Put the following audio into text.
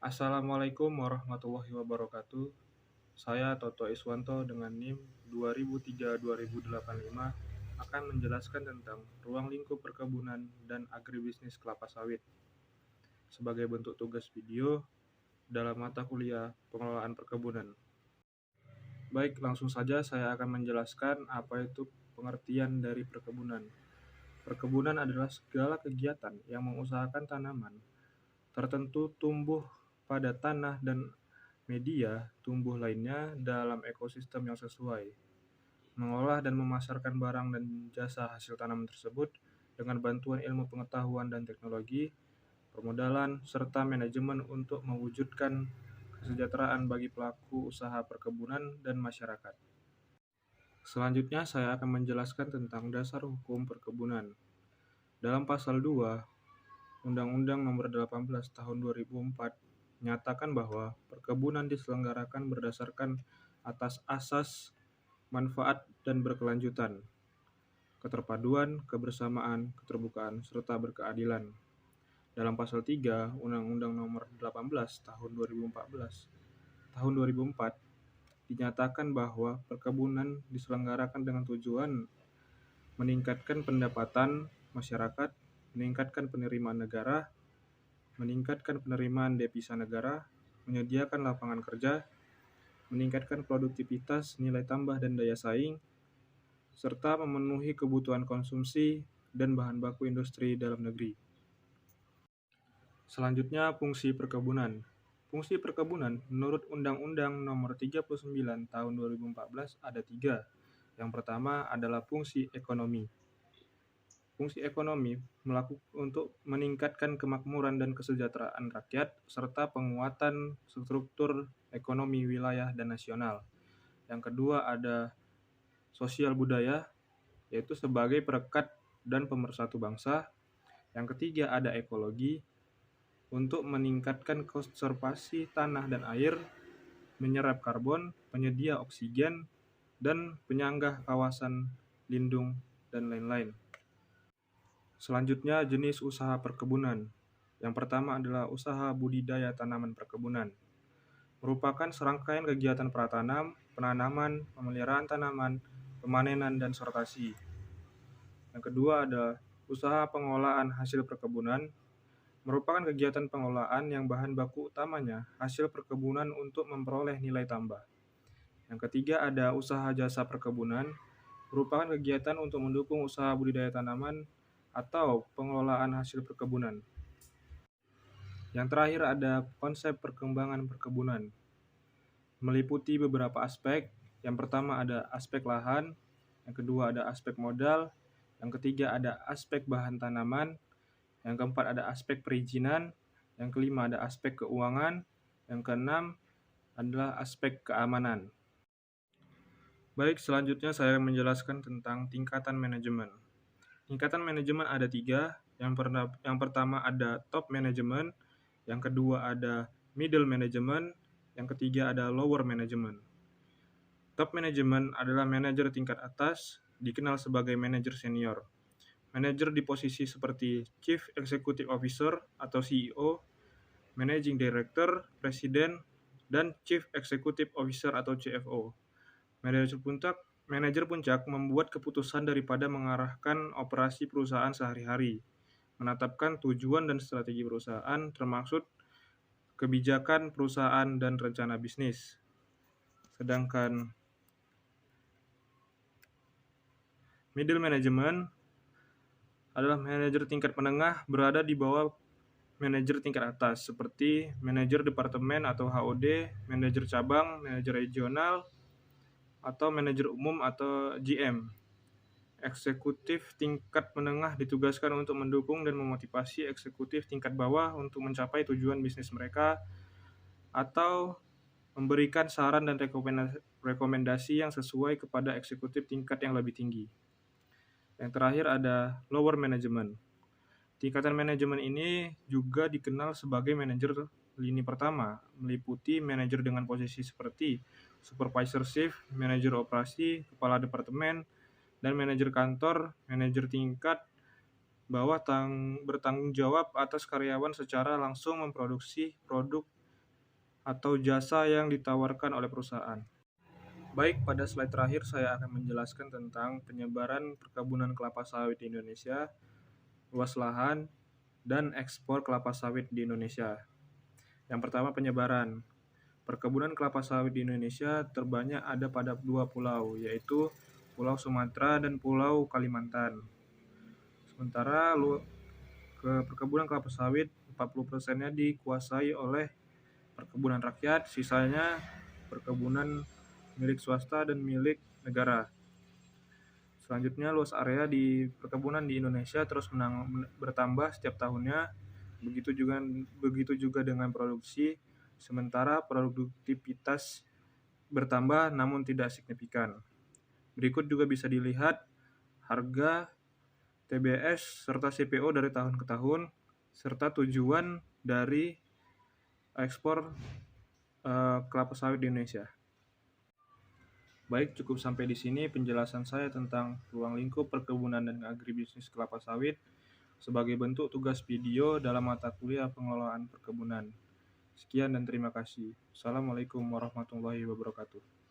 Assalamualaikum warahmatullahi wabarakatuh. Saya Toto Iswanto dengan NIM 2003-2085 akan menjelaskan tentang ruang lingkup perkebunan dan agribisnis kelapa sawit sebagai bentuk tugas video dalam mata kuliah pengelolaan perkebunan. Baik, langsung saja saya akan menjelaskan apa itu pengertian dari perkebunan. Perkebunan adalah segala kegiatan yang mengusahakan tanaman tertentu tumbuh pada tanah dan media tumbuh lainnya dalam ekosistem yang sesuai, mengolah dan memasarkan barang dan jasa hasil tanaman tersebut dengan bantuan ilmu pengetahuan dan teknologi, permodalan, serta manajemen untuk mewujudkan kesejahteraan bagi pelaku usaha perkebunan dan masyarakat. Selanjutnya saya akan menjelaskan tentang dasar hukum perkebunan. Dalam pasal 2 Undang-Undang Nomor 18 Tahun 2004 menyatakan bahwa perkebunan diselenggarakan berdasarkan atas asas manfaat dan berkelanjutan, keterpaduan, kebersamaan, keterbukaan, serta berkeadilan. Dalam pasal 3 Undang-Undang Nomor 18 Tahun 2004 dinyatakan bahwa perkebunan diselenggarakan dengan tujuan meningkatkan pendapatan masyarakat, meningkatkan penerimaan negara, meningkatkan penerimaan devisa negara, menyediakan lapangan kerja, meningkatkan produktivitas, nilai tambah dan daya saing, serta memenuhi kebutuhan konsumsi dan bahan baku industri dalam negeri. Selanjutnya, fungsi perkebunan. Fungsi perkebunan menurut Undang-Undang Nomor 39 Tahun 2014 ada 3. Yang pertama adalah fungsi ekonomi. Fungsi ekonomi untuk meningkatkan kemakmuran dan kesejahteraan rakyat, serta penguatan struktur ekonomi wilayah dan nasional. Yang kedua ada sosial budaya, yaitu sebagai perekat dan pemersatu bangsa. Yang ketiga ada ekologi, untuk meningkatkan konservasi tanah dan air, menyerap karbon, penyedia oksigen, dan penyanggah kawasan lindung, dan lain-lain. Selanjutnya, jenis usaha perkebunan. Yang pertama adalah usaha budidaya tanaman perkebunan. Merupakan serangkaian kegiatan pratanam, penanaman, pemeliharaan tanaman, pemanenan, dan sortasi. Yang kedua ada usaha pengolahan hasil perkebunan. Merupakan kegiatan pengolahan yang bahan baku utamanya hasil perkebunan untuk memperoleh nilai tambah. Yang ketiga ada usaha jasa perkebunan. Merupakan kegiatan untuk mendukung usaha budidaya tanaman atau pengelolaan hasil perkebunan. Yang terakhir ada konsep perkembangan perkebunan. Meliputi beberapa aspek. Yang pertama ada aspek lahan, yang kedua ada aspek modal, yang ketiga ada aspek bahan tanaman, yang keempat ada aspek perizinan, yang kelima ada aspek keuangan, yang keenam adalah aspek keamanan. Baik, selanjutnya saya akan menjelaskan tentang tingkatan manajemen. Tingkatan manajemen ada 3. Yang pertama ada top management, yang kedua ada middle management, yang ketiga ada lower management. Top management adalah manajer tingkat atas, dikenal sebagai manajer senior. Manajer di posisi seperti Chief Executive Officer atau CEO, Managing Director, Presiden, dan Chief Executive Officer atau CFO. Manajer puncak membuat keputusan daripada mengarahkan operasi perusahaan sehari-hari, menetapkan tujuan dan strategi perusahaan, termasuk kebijakan perusahaan dan rencana bisnis. Sedangkan middle management adalah manajer tingkat menengah berada di bawah manajer tingkat atas, seperti manajer departemen atau HOD, manajer cabang, manajer regional, atau manajer umum atau GM. Eksekutif tingkat menengah ditugaskan untuk mendukung dan memotivasi eksekutif tingkat bawah untuk mencapai tujuan bisnis mereka, atau memberikan saran dan rekomendasi yang sesuai kepada eksekutif tingkat yang lebih tinggi. Yang terakhir ada lower management. Tingkatan manajemen ini juga dikenal sebagai manajer lini pertama, meliputi manajer dengan posisi seperti supervisor shift, manajer operasi, kepala departemen, dan manajer kantor. Manajer tingkat bawah bertanggung jawab atas karyawan secara langsung memproduksi produk atau jasa yang ditawarkan oleh perusahaan. Baik, pada slide terakhir saya akan menjelaskan tentang penyebaran perkebunan kelapa sawit di Indonesia, luas lahan, dan ekspor kelapa sawit di Indonesia. Yang pertama, penyebaran. Perkebunan kelapa sawit di Indonesia terbanyak ada pada 2 pulau, yaitu Pulau Sumatera dan Pulau Kalimantan. Sementara perkebunan kelapa sawit 40%-nya dikuasai oleh perkebunan rakyat, sisanya perkebunan milik swasta dan milik negara. Selanjutnya, luas area di perkebunan di Indonesia terus bertambah setiap tahunnya. Begitu juga dengan produksi, sementara produktivitas bertambah namun tidak signifikan. Berikut juga bisa dilihat harga TBS serta CPO dari tahun ke tahun, serta tujuan dari ekspor kelapa sawit di Indonesia. Baik, cukup sampai di sini penjelasan saya tentang ruang lingkup perkebunan dan agribisnis kelapa sawit sebagai bentuk tugas video dalam mata kuliah pengelolaan perkebunan. Sekian dan terima kasih. Assalamualaikum warahmatullahi wabarakatuh.